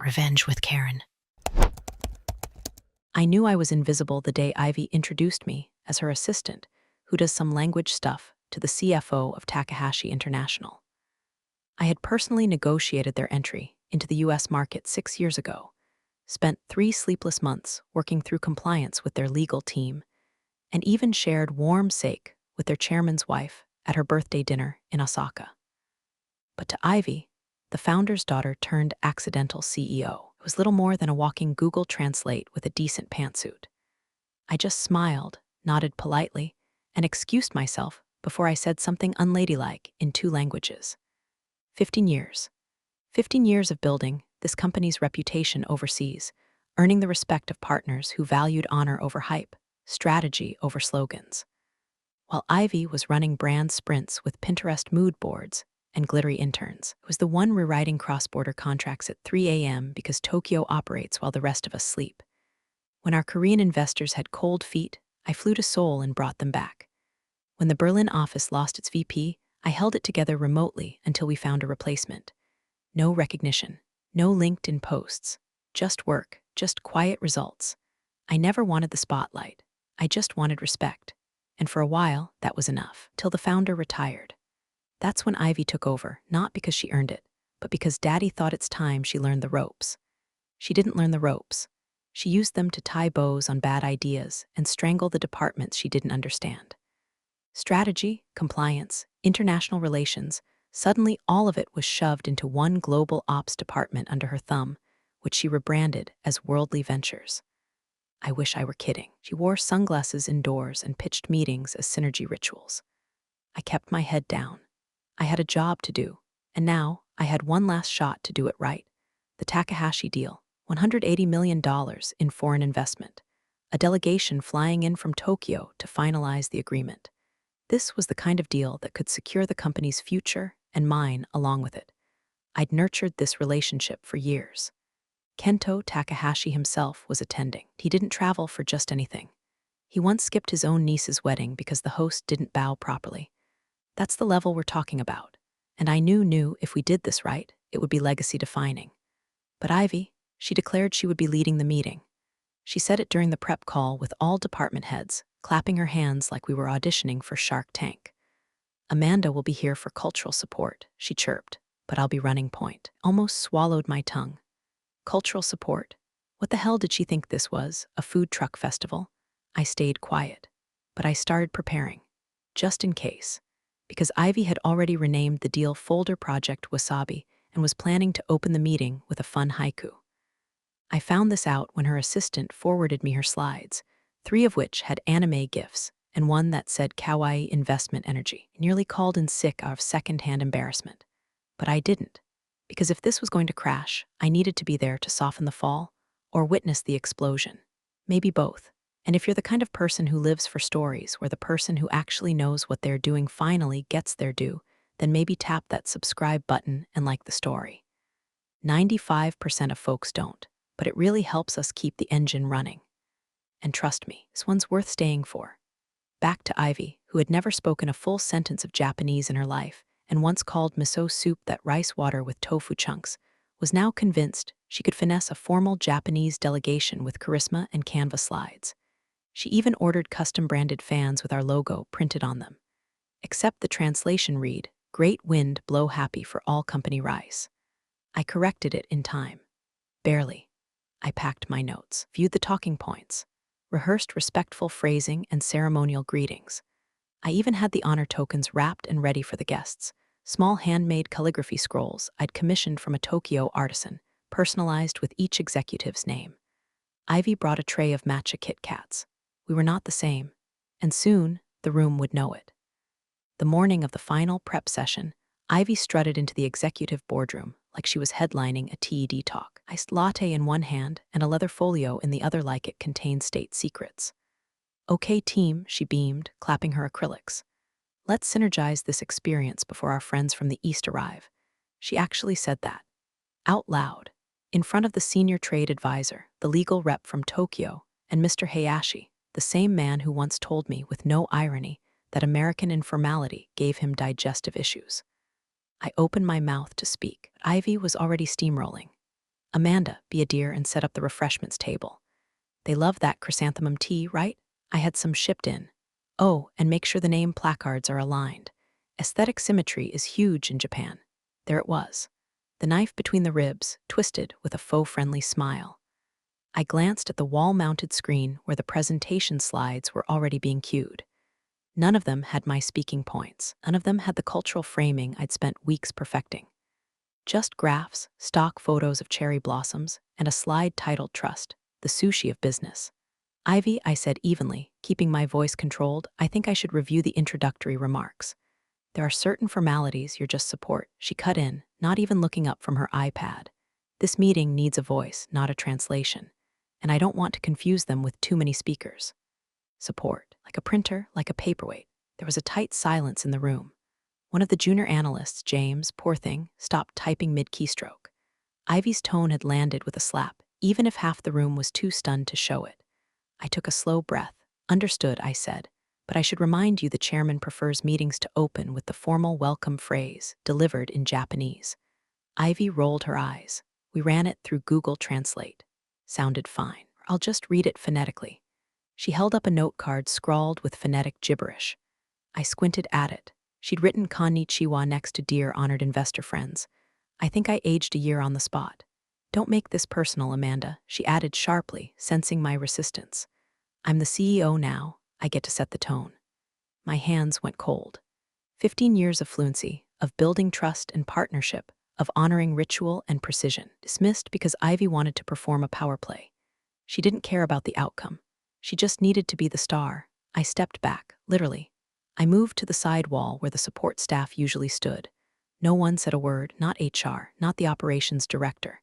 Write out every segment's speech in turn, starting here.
Revenge with Karen. I knew I was invisible the day Ivy introduced me as her assistant, who does some language stuff, to the CFO of Takahashi International. I had personally negotiated their entry into the US market 6 years ago, spent 3 sleepless months working through compliance with their legal team, and even shared warm sake with their chairman's wife at her birthday dinner in Osaka. But to Ivy, the founder's daughter turned accidental CEO, it was little more than a walking Google Translate with a decent pantsuit. I just smiled, nodded politely, and excused myself before I said something unladylike in 2 languages. 15 years. 15 years of building this company's reputation overseas, earning the respect of partners who valued honor over hype, strategy over slogans. While Ivy was running brand sprints with Pinterest mood boards and glittery interns, it was the one rewriting cross-border contracts at 3 a.m. because Tokyo operates while the rest of us sleep. When our Korean investors had cold feet, I flew to Seoul and brought them back. When the Berlin office lost its VP, I held it together remotely until we found a replacement. No recognition, no LinkedIn posts, just work, just quiet results. I never wanted the spotlight. I just wanted respect. And for a while, that was enough, till the founder retired. That's when Ivy took over, not because she earned it, but because Daddy thought it's time she learned the ropes. She didn't learn the ropes. She used them to tie bows on bad ideas and strangle the departments she didn't understand. Strategy, compliance, international relations, suddenly all of it was shoved into one global ops department under her thumb, which she rebranded as Worldly Ventures. I wish I were kidding. She wore sunglasses indoors and pitched meetings as synergy rituals. I kept my head down. I had a job to do, and now I had one last shot to do it right. The Takahashi deal, $180 million in foreign investment, a delegation flying in from Tokyo to finalize the agreement. This was the kind of deal that could secure the company's future and mine along with it. I'd nurtured this relationship for years. Kento Takahashi himself was attending. He didn't travel for just anything. He once skipped his own niece's wedding because the host didn't bow properly. That's the level we're talking about. And I knew if we did this right, it would be legacy defining. But Ivy, she declared she would be leading the meeting. She said it during the prep call with all department heads, clapping her hands like we were auditioning for Shark Tank. Amanda will be here for cultural support, she chirped, but I'll be running point. Almost swallowed my tongue. Cultural support. What the hell did she think this was, a food truck festival? I stayed quiet, but I started preparing, just in case, because Ivy had already renamed the deal Folder Project Wasabi and was planning to open the meeting with a fun haiku. I found this out when her assistant forwarded me her slides, 3 of which had anime gifs and one that said Kawaii Investment Energy. I nearly called in sick out of second-hand embarrassment. But I didn't, because if this was going to crash, I needed to be there to soften the fall or witness the explosion. Maybe both. And if you're the kind of person who lives for stories where the person who actually knows what they're doing finally gets their due, then maybe tap that subscribe button and like the story. 95% of folks don't, but it really helps us keep the engine running. And trust me, this one's worth staying for. Back to Ivy, who had never spoken a full sentence of Japanese in her life and once called miso soup that rice water with tofu chunks, was now convinced she could finesse a formal Japanese delegation with charisma and Canva slides. She even ordered custom-branded fans with our logo printed on them. Except the translation read, "Great wind, blow happy for all company rice." I corrected it in time. Barely. I packed my notes, viewed the talking points, rehearsed respectful phrasing and ceremonial greetings. I even had the honor tokens wrapped and ready for the guests, small handmade calligraphy scrolls I'd commissioned from a Tokyo artisan, personalized with each executive's name. Ivy brought a tray of matcha Kit Kats. We were not the same, and soon the room would know it. The morning of the final prep session, Ivy strutted into the executive boardroom like she was headlining a TED talk. Iced latte in one hand and a leather folio in the other like it contained state secrets. "Okay, team," she beamed, clapping her acrylics. "Let's synergize this experience before our friends from the East arrive." She actually said that. Out loud, in front of the senior trade advisor, the legal rep from Tokyo, and Mr. Hayashi, the same man who once told me with no irony that American informality gave him digestive issues. I opened my mouth to speak. Ivy was already steamrolling. Amanda, be a dear and set up the refreshments table. They love that chrysanthemum tea, right? I had some shipped in. Oh, and make sure the name placards are aligned. Aesthetic symmetry is huge in Japan. There it was. The knife between the ribs, twisted with a faux-friendly smile. I glanced at the wall-mounted screen where the presentation slides were already being cued. None of them had my speaking points. None of them had the cultural framing I'd spent weeks perfecting. Just graphs, stock photos of cherry blossoms, and a slide titled Trust, the sushi of business. Ivy, I said evenly, keeping my voice controlled, I think I should review the introductory remarks. There are certain formalities you're just support. She cut in, not even looking up from her iPad. This meeting needs a voice, not a translation. And I don't want to confuse them with too many speakers. Support, like a printer, like a paperweight. There was a tight silence in the room. One of the junior analysts, James, poor thing, stopped typing mid-keystroke. Ivy's tone had landed with a slap, even if half the room was too stunned to show it. I took a slow breath. Understood, I said, but I should remind you the chairman prefers meetings to open with the formal welcome phrase, delivered in Japanese. Ivy rolled her eyes. We ran it through Google Translate. Sounded fine. I'll just read it phonetically. She held up a note card scrawled with phonetic gibberish. I squinted at it. She'd written Konnichiwa next to Dear Honored Investor Friends. I think I aged a year on the spot. Don't make this personal, Amanda, she added sharply, sensing my resistance. I'm the CEO now. I get to set the tone. My hands went cold. 15 years of fluency, of building trust and partnership, of honoring ritual and precision, dismissed because Ivy wanted to perform a power play. She didn't care about the outcome. She just needed to be the star. I stepped back, literally. I moved to the side wall where the support staff usually stood. No one said a word, not HR, not the operations director.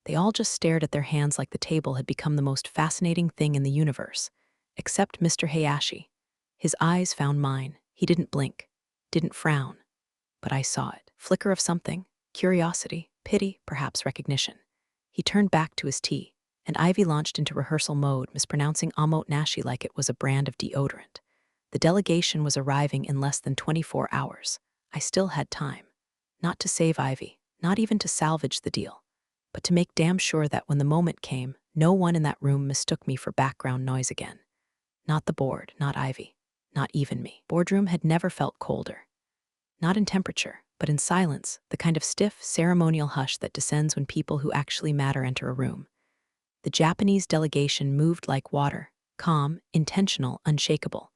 They all just stared at their hands like the table had become the most fascinating thing in the universe. Except Mr. Hayashi. His eyes found mine. He didn't blink, didn't frown. But I saw it. Flicker of something. Curiosity, pity, perhaps recognition. He turned back to his tea, and Ivy launched into rehearsal mode, mispronouncing Amot Nashi like it was a brand of deodorant. The delegation was arriving in less than 24 hours. I still had time. Not to save Ivy, not even to salvage the deal, but to make damn sure that when the moment came, no one in that room mistook me for background noise again. Not the board, not Ivy, not even me. Boardroom had never felt colder. Not in temperature, but in silence, the kind of stiff, ceremonial hush that descends when people who actually matter enter a room. The Japanese delegation moved like water, calm, intentional, unshakable.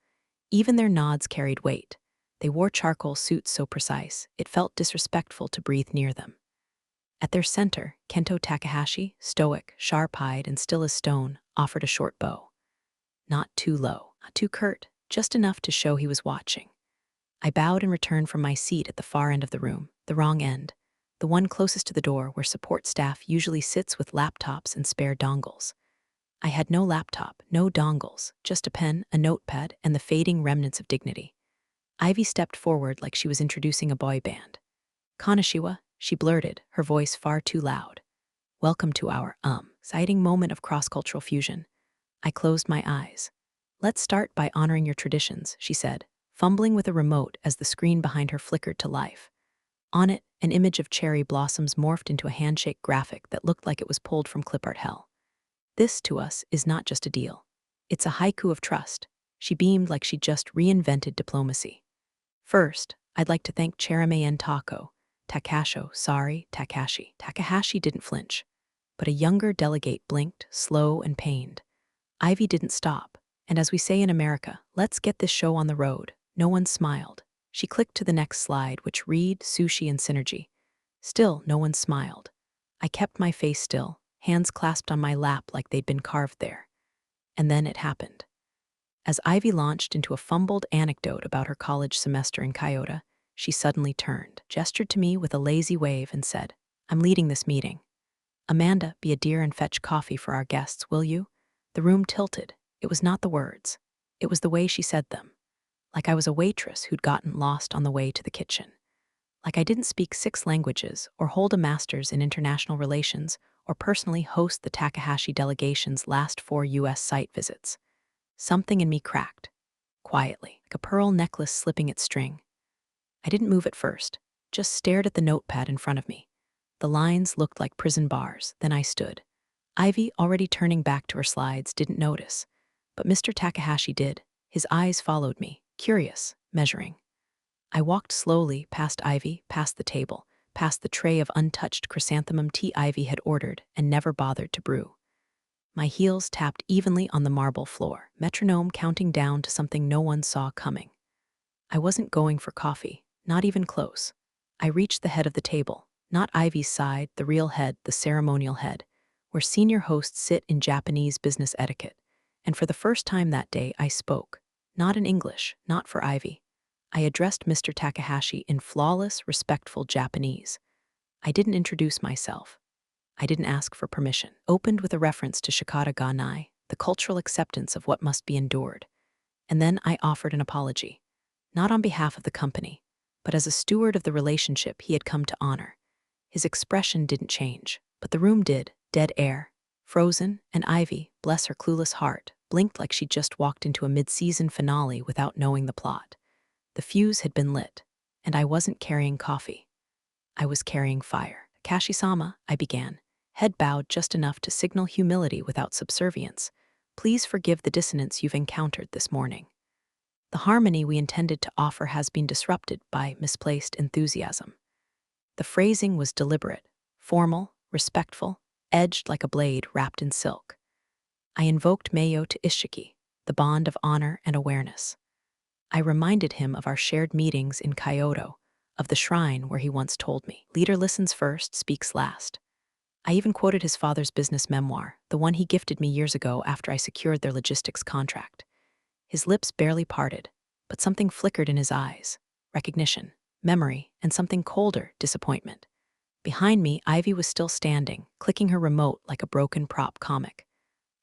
Even their nods carried weight. They wore charcoal suits so precise, it felt disrespectful to breathe near them. At their center, Kento Takahashi, stoic, sharp-eyed, and still as stone, offered a short bow. Not too low, not too curt, just enough to show he was watching. I bowed in return from my seat at the far end of the room, the wrong end, the one closest to the door where support staff usually sits with laptops and spare dongles. I had no laptop, no dongles, just a pen, a notepad, and the fading remnants of dignity. Ivy stepped forward like she was introducing a boy band. Konnichiwa, she blurted, her voice far too loud. Welcome to our, exciting moment of cross-cultural fusion. I closed my eyes. Let's start by honoring your traditions, she said, fumbling with a remote as the screen behind her flickered to life. On it, an image of cherry blossoms morphed into a handshake graphic that looked like it was pulled from clipart hell. This, to us, is not just a deal. It's a haiku of trust. She beamed like she'd just reinvented diplomacy. First, I'd like to thank Chairman Takahashi. Takahashi didn't flinch, but a younger delegate blinked, slow and pained. Ivy didn't stop, and as we say in America, let's get this show on the road. No one smiled. She clicked to the next slide, which read Sushi and Synergy. Still, no one smiled. I kept my face still, hands clasped on my lap like they'd been carved there. And then it happened. As Ivy launched into a fumbled anecdote about her college semester in Kyoto, she suddenly turned, gestured to me with a lazy wave, and said, I'm leading this meeting. Amanda, be a dear and fetch coffee for our guests, will you? The room tilted. It was not the words. It was the way she said them. Like I was a waitress who'd gotten lost on the way to the kitchen. Like I didn't speak 6 languages or hold a master's in international relations or personally host the Takahashi delegation's last 4 U.S. site visits. Something in me cracked, quietly, like a pearl necklace slipping its string. I didn't move at first, just stared at the notepad in front of me. The lines looked like prison bars. Then I stood. Ivy, already turning back to her slides, didn't notice. But Mr. Takahashi did. His eyes followed me, curious, measuring. I walked slowly past Ivy, past the table, past the tray of untouched chrysanthemum tea Ivy had ordered and never bothered to brew. My heels tapped evenly on the marble floor, metronome counting down to something no one saw coming. I wasn't going for coffee, not even close. I reached the head of the table, not Ivy's side, the real head, the ceremonial head, where senior hosts sit in Japanese business etiquette. And for the first time that day, I spoke, not in English, not for Ivy. I addressed Mr. Takahashi in flawless, respectful Japanese. I didn't introduce myself. I didn't ask for permission. Opened with a reference to Shikata ga nai, the cultural acceptance of what must be endured. And then I offered an apology, not on behalf of the company, but as a steward of the relationship he had come to honor. His expression didn't change, but the room did, dead air, frozen, and Ivy, bless her clueless heart, blinked like she'd just walked into a mid-season finale without knowing the plot. The fuse had been lit, and I wasn't carrying coffee. I was carrying fire. Kashi-sama, I began, head bowed just enough to signal humility without subservience. Please forgive the dissonance you've encountered this morning. The harmony we intended to offer has been disrupted by misplaced enthusiasm. The phrasing was deliberate, formal, respectful, edged like a blade wrapped in silk. I invoked Meiyo to Ishiki, the bond of honor and awareness. I reminded him of our shared meetings in Kyoto, of the shrine where he once told me, "Leader listens first, speaks last." I even quoted his father's business memoir, the one he gifted me years ago after I secured their logistics contract. His lips barely parted, but something flickered in his eyes. Recognition, memory, and something colder, disappointment. Behind me, Ivy was still standing, clicking her remote like a broken prop comic.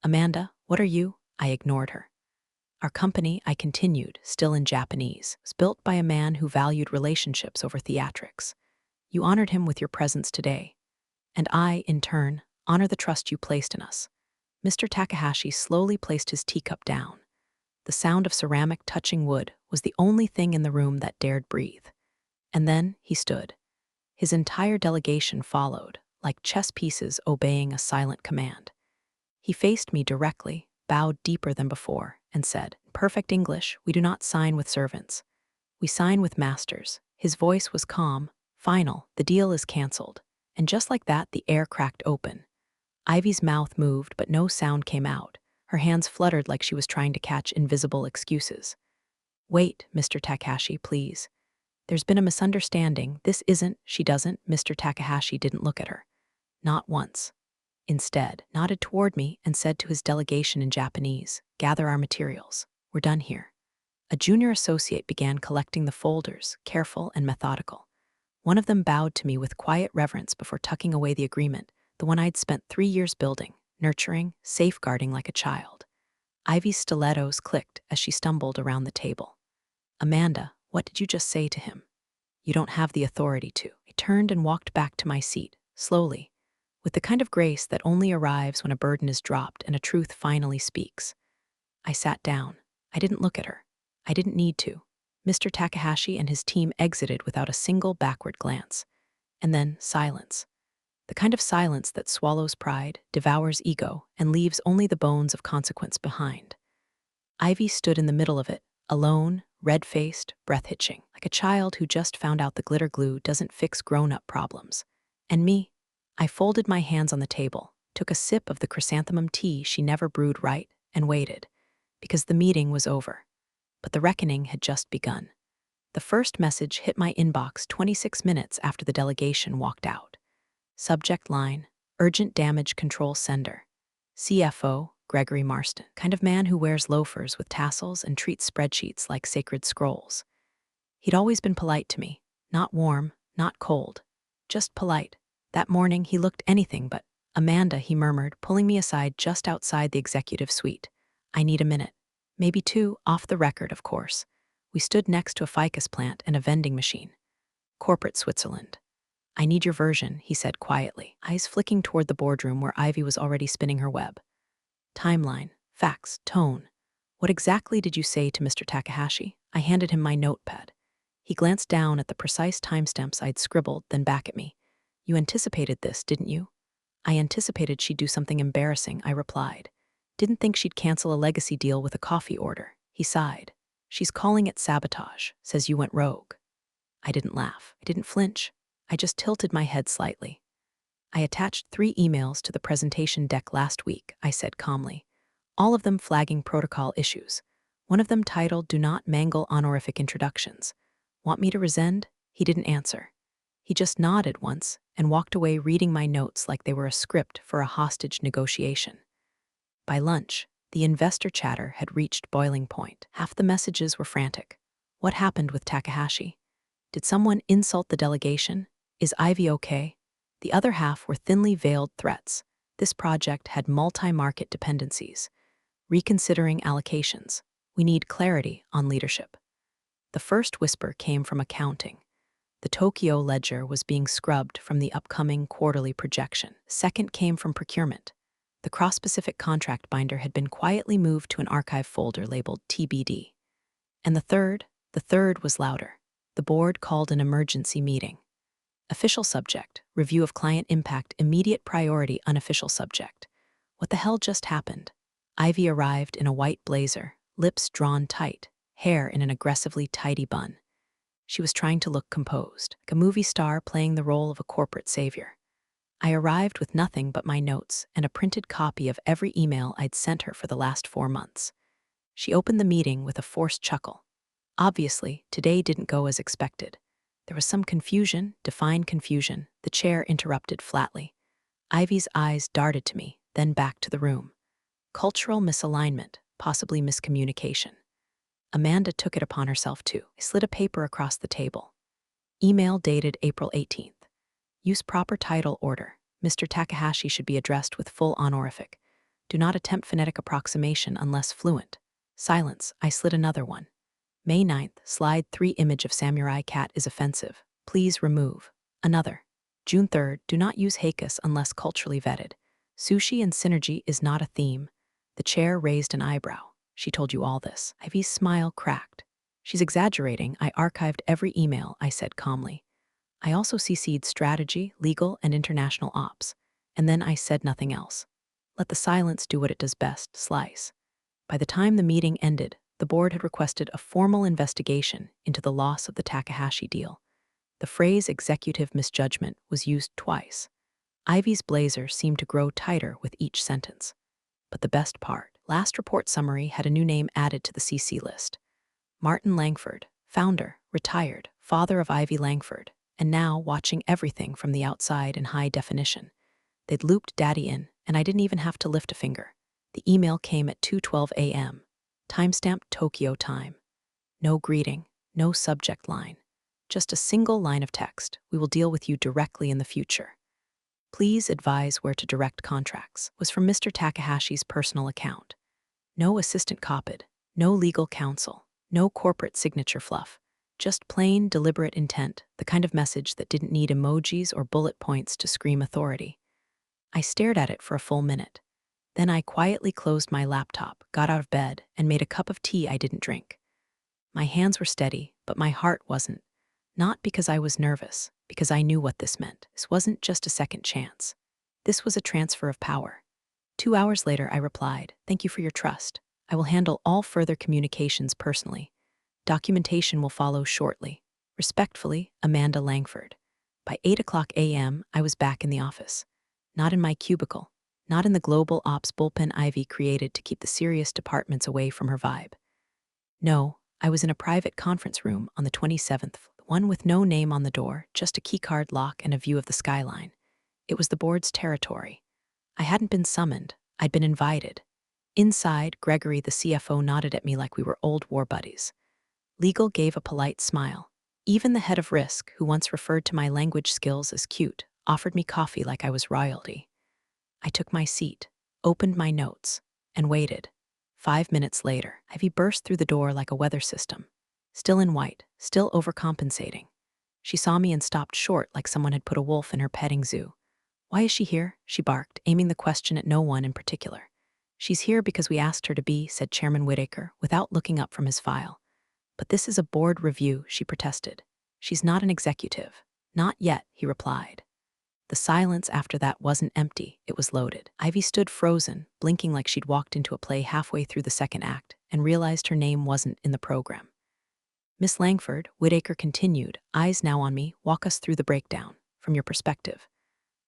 "Amanda, what are you?" I ignored her. "Our company," I continued, still in Japanese, was built by a man who valued relationships over theatrics. You honored him with your presence today. And I, in turn, honor the trust you placed in us. Mr. Takahashi slowly placed his teacup down. The sound of ceramic touching wood was the only thing in the room that dared breathe. And then he stood. His entire delegation followed, like chess pieces obeying a silent command. He faced me directly, bowed deeper than before, and said, "Perfect English, we do not sign with servants. We sign with masters." His voice was calm, final, the deal is canceled. And just like that, the air cracked open. Ivy's mouth moved, but no sound came out. Her hands fluttered like she was trying to catch invisible excuses. "Wait, Mr. Takahashi, please. There's been a misunderstanding. This isn't, she doesn't." Mr. Takahashi didn't look at her. Not once. Instead, nodded toward me and said to his delegation in Japanese, "Gather our materials. We're done here." A junior associate began collecting the folders, careful and methodical. One of them bowed to me with quiet reverence before tucking away the agreement, the one I'd spent 3 years building, nurturing, safeguarding like a child. Ivy's stilettos clicked as she stumbled around the table. "Amanda, what did you just say to him? You don't have the authority to." I turned and walked back to my seat, slowly, with the kind of grace that only arrives when a burden is dropped and a truth finally speaks. I sat down. I didn't look at her. I didn't need to. Mr. Takahashi and his team exited without a single backward glance. And then silence. The kind of silence that swallows pride, devours ego, and leaves only the bones of consequence behind. Ivy stood in the middle of it, alone, red-faced, breath-hitching, like a child who just found out the glitter glue doesn't fix grown-up problems. And me? I folded my hands on the table, took a sip of the chrysanthemum tea she never brewed right, and waited. Because the meeting was over. But the reckoning had just begun. The first message hit my inbox 26 minutes after the delegation walked out. Subject line, "Urgent Damage Control Sender. CFO, Gregory Marston." Kind of man who wears loafers with tassels and treats spreadsheets like sacred scrolls. He'd always been polite to me. Not warm, not cold. Just polite. That morning he looked anything but. "Amanda," he murmured, pulling me aside just outside the executive suite. "I need a minute. Maybe 2, off the record, of course." We stood next to a ficus plant and a vending machine. "Corporate Switzerland." "I need your version," he said quietly, eyes flicking toward the boardroom where Ivy was already spinning her web. "Timeline, facts, tone. What exactly did you say to Mr. Takahashi?" I handed him my notepad. He glanced down at the precise timestamps I'd scribbled, then back at me. You anticipated this, didn't you? I anticipated she'd do something embarrassing, I replied. Didn't think she'd cancel a legacy deal with a coffee order. He sighed. She's calling it sabotage, says you went rogue. I didn't laugh. I didn't flinch. I just tilted my head slightly. I attached 3 emails to the presentation deck last week, I said calmly, all of them flagging protocol issues. One of them titled, Do Not Mangle Honorific Introductions. Want me to resend? He didn't answer. He just nodded once and walked away reading my notes like they were a script for a hostage negotiation. By lunch, the investor chatter had reached boiling point. Half the messages were frantic. What happened with Takahashi? Did someone insult the delegation? Is Ivy okay? The other half were thinly veiled threats. This project had multi-market dependencies. Reconsidering allocations. We need clarity on leadership. The first whisper came from accounting. The Tokyo ledger was being scrubbed from the upcoming quarterly projection. Second came from procurement. The cross-Pacific contract binder had been quietly moved to an archive folder labeled TBD. And the third was louder. The board called an emergency meeting. Official subject, review of client impact, immediate priority, unofficial subject. What the hell just happened? Ivy arrived in a white blazer, lips drawn tight, hair in an aggressively tidy bun. She was trying to look composed, like a movie star playing the role of a corporate savior. I arrived with nothing but my notes and a printed copy of every email I'd sent her for the last 4 months. She opened the meeting with a forced chuckle. Obviously, today didn't go as expected. There was some confusion, defined confusion. The chair interrupted flatly. Ivy's eyes darted to me, then back to the room. Cultural misalignment, possibly miscommunication. Amanda took it upon herself too. I slid a paper across the table. Email dated April 18th. Use proper title order. Mr. Takahashi should be addressed with full honorific. Do not attempt phonetic approximation unless fluent. Silence. I slid another one. May 9th, slide 3 image of samurai cat is offensive. Please remove. Another. June 3rd, do not use Heikus unless culturally vetted. Sushi and synergy is not a theme. The chair raised an eyebrow. She told you all this. Ivy's smile cracked. She's exaggerating. I archived every email, I said calmly. I also CC'd strategy, legal, and international ops. And then I said nothing else. Let the silence do what it does best, slice. By the time the meeting ended, the board had requested a formal investigation into the loss of the Takahashi deal. The phrase executive misjudgment was used twice. Ivy's blazer seemed to grow tighter with each sentence. But the best part, last report summary had a new name added to the CC list. Martin Langford, founder, retired, father of Ivy Langford, and now watching everything from the outside in high definition. They'd looped Daddy in, and I didn't even have to lift a finger. The email came at 2:12 a.m. Timestamp Tokyo time. No greeting, no subject line. Just a single line of text. We will deal with you directly in the future. Please advise where to direct contracts. Was from Mr. Takahashi's personal account. No assistant copied, no legal counsel, no corporate signature fluff. Just plain, deliberate intent, the kind of message that didn't need emojis or bullet points to scream authority. I stared at it for a full minute. Then I quietly closed my laptop, got out of bed, and made a cup of tea I didn't drink. My hands were steady, but my heart wasn't. Not because I was nervous, because I knew what this meant. This wasn't just a second chance. This was a transfer of power. 2 hours later, I replied, "Thank you for your trust. I will handle all further communications personally. Documentation will follow shortly. Respectfully, Amanda Langford." By 8:00 a.m., I was back in the office. Not in my cubicle, not in the global ops bullpen Ivy created to keep the serious departments away from her vibe. No, I was in a private conference room on the 27th, one with no name on the door, just a keycard lock and a view of the skyline. It was the board's territory. I hadn't been summoned, I'd been invited. Inside, Gregory, the CFO, nodded at me like we were old war buddies. Legal gave a polite smile. Even the head of risk, who once referred to my language skills as cute, offered me coffee like I was royalty. I took my seat, opened my notes, and waited. 5 minutes later, Ivy burst through the door like a weather system. Still in white, still overcompensating. She saw me and stopped short like someone had put a wolf in her petting zoo. "Why is she here?" she barked, aiming the question at no one in particular. "She's here because we asked her to be," said Chairman Whitaker, without looking up from his file. "But this is a board review," she protested. "She's not an executive." "Not yet," he replied. The silence after that wasn't empty, it was loaded. Ivy stood frozen, blinking like she'd walked into a play halfway through the second act and realized her name wasn't in the program. Miss Langford, Whitaker continued, eyes now on me, walk us through the breakdown, from your perspective.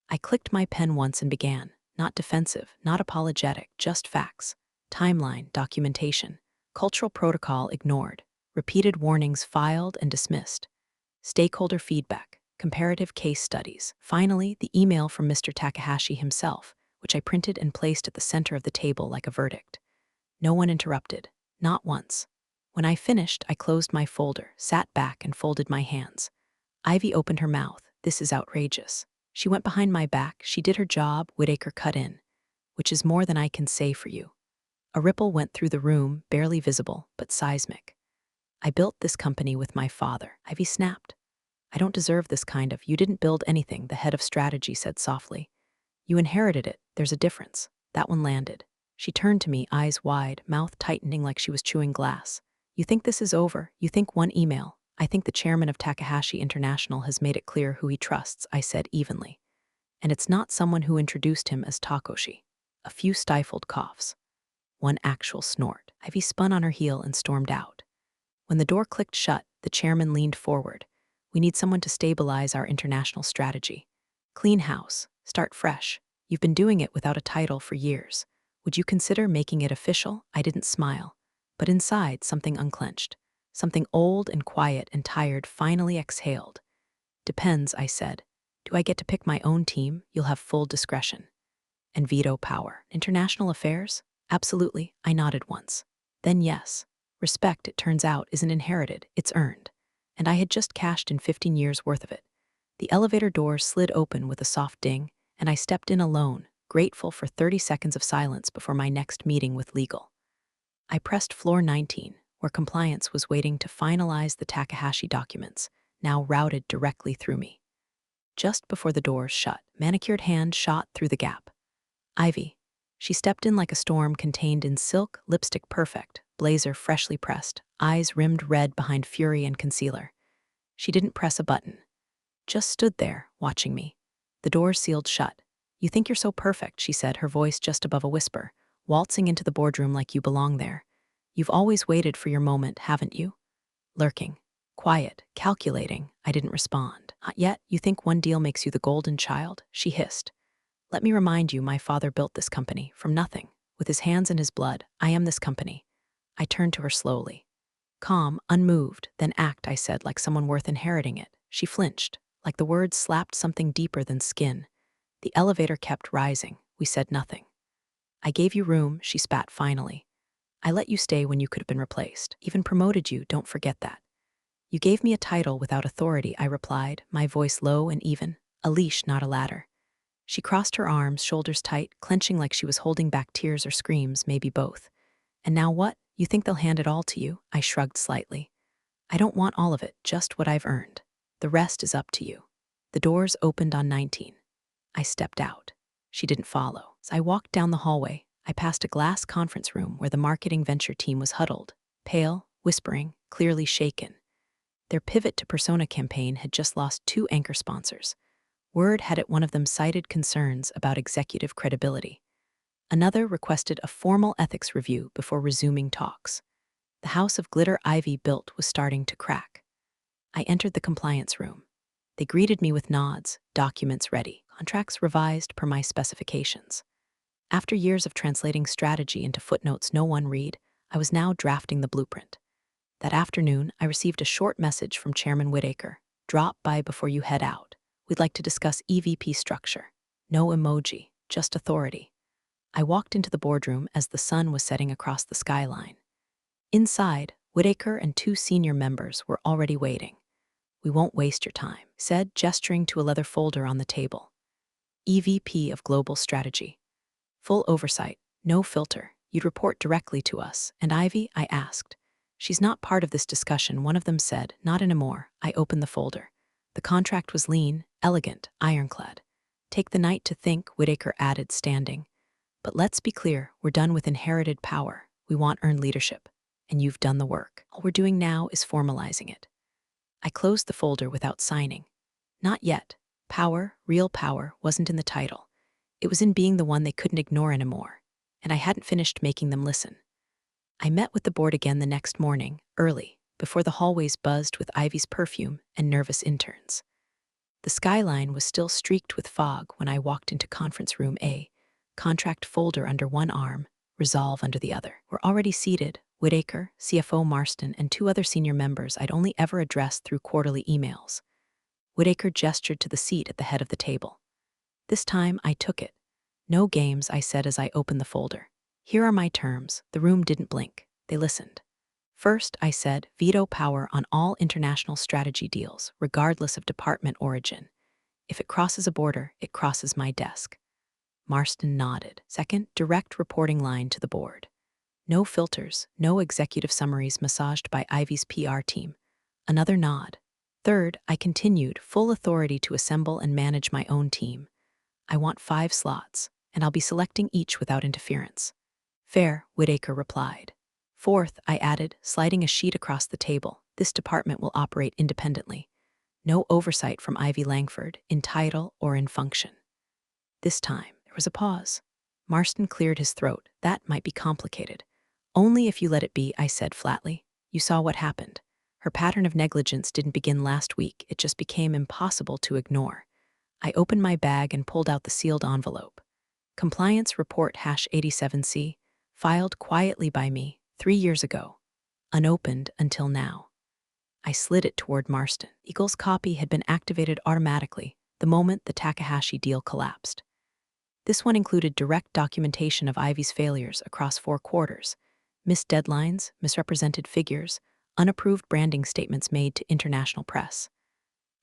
I clicked my pen once and began, not defensive, not apologetic, just facts. Timeline, documentation, cultural protocol ignored, repeated warnings filed and dismissed, stakeholder feedback, comparative case studies. Finally, the email from Mr. Takahashi himself, which I printed and placed at the center of the table like a verdict. No one interrupted, not once. When I finished, I closed my folder, sat back, and folded my hands. Ivy opened her mouth. This is outrageous. She went behind my back. She did her job. Whitaker cut in. Which is more than I can say for you. A ripple went through the room, barely visible, but seismic. I built this company with my father. Ivy snapped. I don't deserve this kind of. You didn't build anything, the head of strategy said softly. You inherited it. There's a difference. That one landed. She turned to me, eyes wide, mouth tightening like she was chewing glass. You think this is over? You think one email? I think the chairman of Takahashi International has made it clear who he trusts, I said evenly. And it's not someone who introduced him as Takoshi. A few stifled coughs. One actual snort. Ivy spun on her heel and stormed out. When the door clicked shut, the chairman leaned forward. We need someone to stabilize our international strategy. Clean house. Start fresh. You've been doing it without a title for years. Would you consider making it official? I didn't smile. But inside, something unclenched. Something old and quiet and tired finally exhaled. Depends, I said. Do I get to pick my own team? You'll have full discretion. And veto power. International affairs? Absolutely, I nodded once. Then yes. Respect, it turns out, isn't inherited, it's earned. And I had just cashed in 15 years' worth of it. The elevator doors slid open with a soft ding, and I stepped in alone, grateful for 30 seconds of silence before my next meeting with legal. I pressed floor 19, where compliance was waiting to finalize the Takahashi documents, now routed directly through me. Just before the doors shut, manicured hand shot through the gap. Ivy. She stepped in like a storm contained in silk, lipstick perfect, blazer freshly pressed, eyes rimmed red behind fury and concealer. She didn't press a button. Just stood there, watching me. The doors sealed shut. You think you're so perfect, she said, her voice just above a whisper, waltzing into the boardroom like you belong there. You've always waited for your moment, haven't you? Lurking. Quiet, calculating. I didn't respond. Not yet. You think one deal makes you the golden child? She hissed. Let me remind you, my father built this company from nothing. With his hands and his blood, I am this company. I turned to her slowly. Calm, unmoved, then act, I said, like someone worth inheriting it. She flinched, like the words slapped something deeper than skin. The elevator kept rising. We said nothing. I gave you room, she spat finally. I let you stay when you could have been replaced. Even promoted you, don't forget that. You gave me a title without authority, I replied, my voice low and even. A leash, not a ladder. She crossed her arms, shoulders tight, clenching like she was holding back tears or screams, maybe both. And now what? You think they'll hand it all to you? I shrugged slightly. I don't want all of it, just what I've earned. The rest is up to you. The doors opened on 19. I stepped out. She didn't follow. As I walked down the hallway, I passed a glass conference room where the marketing venture team was huddled, pale, whispering, clearly shaken. Their pivot to persona campaign had just lost 2 anchor sponsors. Word had at one of them cited concerns about executive credibility. Another requested a formal ethics review before resuming talks. The house of glitter Ivy built was starting to crack. I entered the compliance room. They greeted me with nods, documents ready, contracts revised per my specifications. After years of translating strategy into footnotes no one read, I was now drafting the blueprint. That afternoon, I received a short message from Chairman Whitaker. Drop by before you head out. We'd like to discuss EVP structure. No emoji, just authority. I walked into the boardroom as the sun was setting across the skyline. Inside, Whitaker and 2 senior members were already waiting. We won't waste your time, said, gesturing to a leather folder on the table. EVP of Global Strategy. Full oversight, no filter. You'd report directly to us. And Ivy? I asked. She's not part of this discussion, one of them said. Not anymore. I opened the folder. The contract was lean, elegant, ironclad. Take the night to think, Whitaker added, standing. But let's be clear, we're done with inherited power. We want earned leadership. And you've done the work. All we're doing now is formalizing it. I closed the folder without signing. Not yet. Power, real power, wasn't in the title. It was in being the one they couldn't ignore anymore, and I hadn't finished making them listen. I met with the board again the next morning, early, before the hallways buzzed with Ivy's perfume and nervous interns. The skyline was still streaked with fog when I walked into conference room A, contract folder under one arm, resolve under the other. We're already seated, Whitaker, CFO Marston, and two other senior members I'd only ever addressed through quarterly emails. Whitaker gestured to the seat at the head of the table. This time, I took it. No games, I said as I opened the folder. Here are my terms. The room didn't blink. They listened. First, I said, veto power on all international strategy deals, regardless of department origin. If it crosses a border, it crosses my desk. Marston nodded. Second, direct reporting line to the board. No filters, no executive summaries massaged by Ivy's PR team. Another nod. Third, I continued, full authority to assemble and manage my own team. I want 5 slots, and I'll be selecting each without interference. Fair, Whitaker replied. Fourth, I added, sliding a sheet across the table, this department will operate independently. No oversight from Ivy Langford, in title or in function. This time, there was a pause. Marston cleared his throat. That might be complicated. Only if you let it be, I said flatly. You saw what happened. Her pattern of negligence didn't begin last week, it just became impossible to ignore. I opened my bag and pulled out the sealed envelope. Compliance Report #87C, filed quietly by me 3 years ago, unopened until now. I slid it toward Marston. Eagle's copy had been activated automatically the moment the Takahashi deal collapsed. This one included direct documentation of Ivy's failures across 4 quarters, missed deadlines, misrepresented figures, unapproved branding statements made to international press.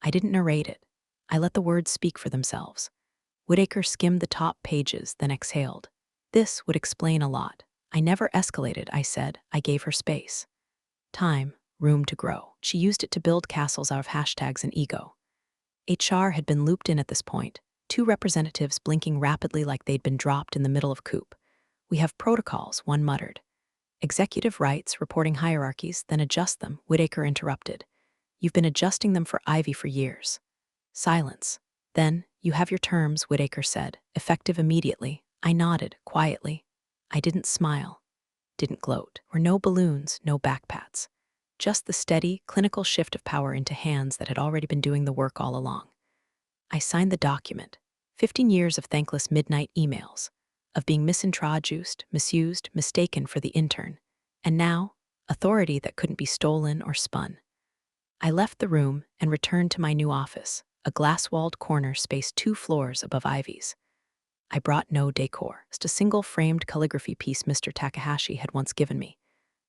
I didn't narrate it. I let the words speak for themselves. Whitaker skimmed the top pages, then exhaled. This would explain a lot. I never escalated, I said. I gave her space. Time, room to grow. She used it to build castles out of hashtags and ego. HR had been looped in at this point, 2 representatives blinking rapidly like they'd been dropped in the middle of coup. We have protocols, one muttered. Executive rights, reporting hierarchies, then adjust them, Whitaker interrupted. You've been adjusting them for Ivy for years. Silence. Then, you have your terms, Whitaker said, effective immediately. I nodded, quietly. I didn't smile, didn't gloat. Were no balloons, no backpats. Just the steady, clinical shift of power into hands that had already been doing the work all along. I signed the document. 15 years of thankless midnight emails, of being misintroduced, misused, mistaken for the intern, and now, authority that couldn't be stolen or spun. I left the room and returned to my new office, a glass-walled corner spaced 2 floors above Ivy's. I brought no decor, just a single framed calligraphy piece Mr. Takahashi had once given me.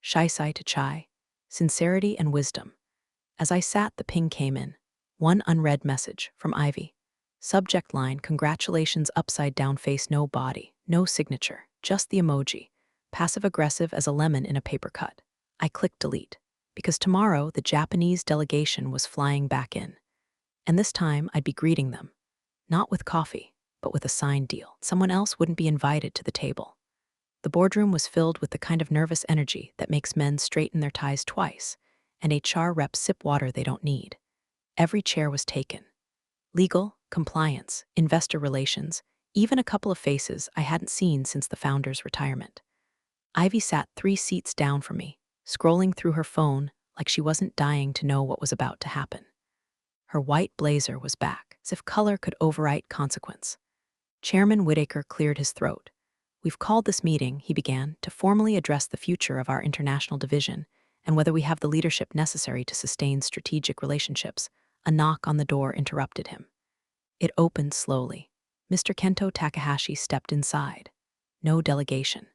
Shisai to chai, sincerity and wisdom. As I sat, the ping came in. One unread message from Ivy. Subject line, congratulations, upside down face, no body, no signature, just the emoji, passive-aggressive as a lemon in a paper cut. I clicked delete, because tomorrow the Japanese delegation was flying back in. And this time I'd be greeting them, not with coffee, but with a signed deal. Someone else wouldn't be invited to the table. The boardroom was filled with the kind of nervous energy that makes men straighten their ties twice, and HR reps sip water they don't need. Every chair was taken. Legal, compliance, investor relations, even a couple of faces I hadn't seen since the founder's retirement. Ivy sat 3 seats down from me, scrolling through her phone like she wasn't dying to know what was about to happen. Her white blazer was back, as if color could overwrite consequence. Chairman Whitaker cleared his throat. We've called this meeting, he began, to formally address the future of our international division and whether we have the leadership necessary to sustain strategic relationships. A knock on the door interrupted him. It opened slowly. Mr. Kento Takahashi stepped inside. No delegation.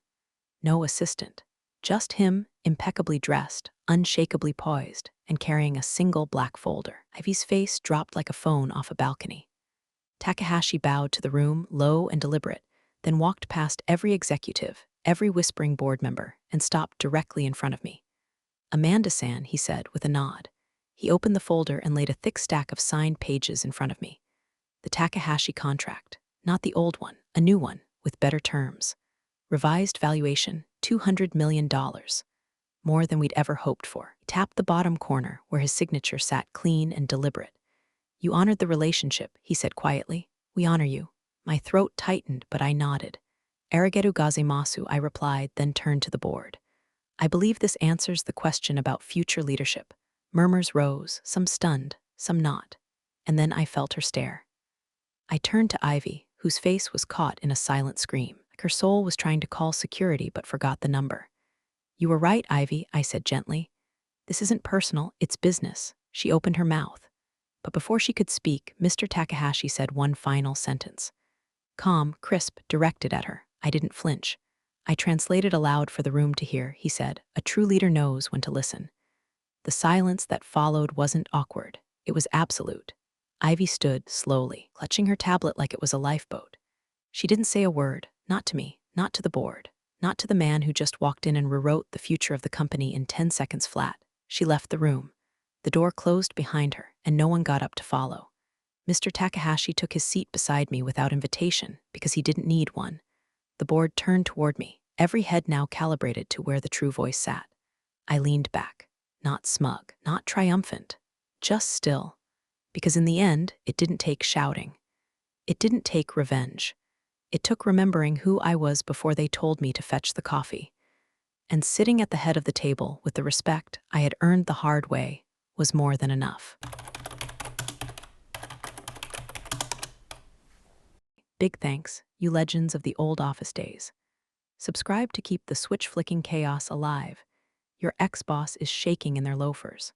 No assistant. Just him, impeccably dressed, unshakably poised, and carrying a single black folder. Ivy's face dropped like a phone off a balcony. Takahashi bowed to the room, low and deliberate, then walked past every executive, every whispering board member, and stopped directly in front of me. Amanda-san, he said with a nod. He opened the folder and laid a thick stack of signed pages in front of me. The Takahashi contract, not the old one, a new one, with better terms. Revised valuation, $200 million. More than we'd ever hoped for. He tapped the bottom corner where his signature sat clean and deliberate. You honored the relationship, he said quietly. We honor you. My throat tightened, but I nodded. Arigato gozaimasu, I replied, then turned to the board. I believe this answers the question about future leadership. Murmurs rose, some stunned, some not. And then I felt her stare. I turned to Ivy, whose face was caught in a silent scream, like her soul was trying to call security but forgot the number. You were right, Ivy, I said gently. This isn't personal, it's business. She opened her mouth. But before she could speak, Mr. Takahashi said one final sentence. Calm, crisp, directed at her. I didn't flinch. I translated aloud for the room to hear, he said. A true leader knows when to listen. The silence that followed wasn't awkward. It was absolute. Ivy stood, slowly, clutching her tablet like it was a lifeboat. She didn't say a word, not to me, not to the board, not to the man who just walked in and rewrote the future of the company in 10 seconds flat. She left the room. The door closed behind her, and no one got up to follow. Mr. Takahashi took his seat beside me without invitation, because he didn't need one. The board turned toward me, every head now calibrated to where the true voice sat. I leaned back, not smug, not triumphant, just still. Because in the end, it didn't take shouting. It didn't take revenge. It took remembering who I was before they told me to fetch the coffee. And sitting at the head of the table with the respect I had earned the hard way was more than enough. Big thanks, you legends of the old office days. Subscribe to keep the switch-flicking chaos alive. Your ex-boss is shaking in their loafers.